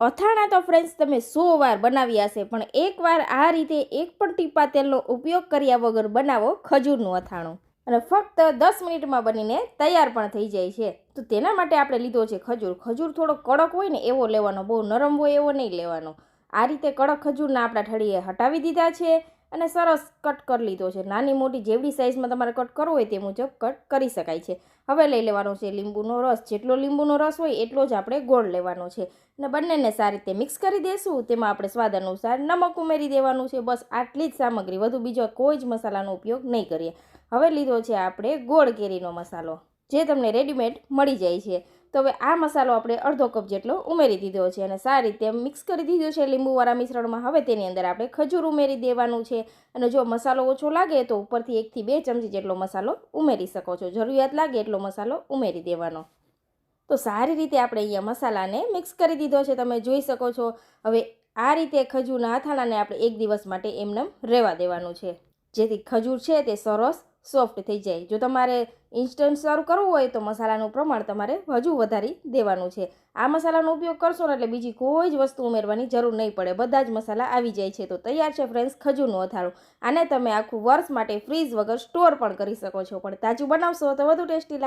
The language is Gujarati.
અથાણા તો ફ્રેન્ડ્સ તમે 100 વાર બનાવ્યા હશે, પણ એકવાર આ રીતે એક પણ ટીપા તેલનો ઉપયોગ કર્યા વગર બનાવો ખજૂરનું અથાણું, અને ફક્ત 10 મિનિટમાં બનીને તૈયાર પણ થઈ જાય છે. તો તેના માટે આપણે લીધો છે ખજૂર. ખજૂર થોડો કડક હોય ને એવો લેવાનો, બહુ નરમ હોય એવો નહીં લેવાનો. આ રીતે કડક ખજૂરના આપણા ઠળીએ હટાવી દીધા છે અને સરસ કટ કરી લીધો છે. નાની મોટી જેવડી સાઇઝમાં તમારે કટ કરવો હોય તે મુજબ કટ કરી શકાય છે. હવે લઈ લેવાનો છે લીંબુનો રસ. જેટલો લીંબુનો રસ હોય એટલો જ આપણે ગોળ લેવાનો છે અને બંનેને સારી રીતે મિક્સ કરી દઈશું. તેમાં આપણે સ્વાદ અનુસાર નમક ઉમેરી દેવાનું છે. બસ આટલી જ સામગ્રી, વધુ બીજો કોઈ જ મસાલાનો ઉપયોગ નહીં કરીએ. હવે લીધો છે આપણે ગોળ કેરીનો મસાલો, જે તમને રેડીમેડ મળી જાય છે. તો હવે આ મસાલો આપણે અડધો કપ જેટલો ઉમેરી દીધો છે અને સારી રીતે મિક્સ કરી દીધો છે લીંબુવાળા મિશ્રણમાં. હવે તેની અંદર આપણે ખજૂર ઉમેરી દેવાનું છે અને જો મસાલો ઓછો લાગે તો ઉપરથી 1 થી 2 ચમચી જેટલો મસાલો ઉમેરી શકો છો. જરૂરિયાત લાગે એટલો મસાલો ઉમેરી દેવાનો. તો સારી રીતે આપણે અહીંયા મસાલાને મિક્સ કરી દીધો છે, તમે જોઈ શકો છો. હવે આ રીતે ખજૂરના અથાણાને આપણે 1 દિવસ માટે એમને રહેવા દેવાનું છે, જેથી ખજૂર છે તે સરસ સોફ્ટ થઈ જાય. જો તમારે ઇન્સ્ટન્ટ સર્વ કરવું હોય તો મસાલાનું પ્રમાણ તમારે હજુ વધારી દેવાનું છે. આ મસાલાનો ઉપયોગ કરશો ને એટલે બીજી કોઈ જ વસ્તુ ઉમેરવાની જરૂર નહીં પડે, બધા જ મસાલા આવી જાય છે. તો તૈયાર છે ફ્રેન્ડ્સ ખજૂરનું અથાણું. આને તમે આખું વર્ષ માટે ફ્રીઝ વગર સ્ટોર પણ કરી શકો છો, પણ તાજું બનાવશો તો વધુ ટેસ્ટી લાગે.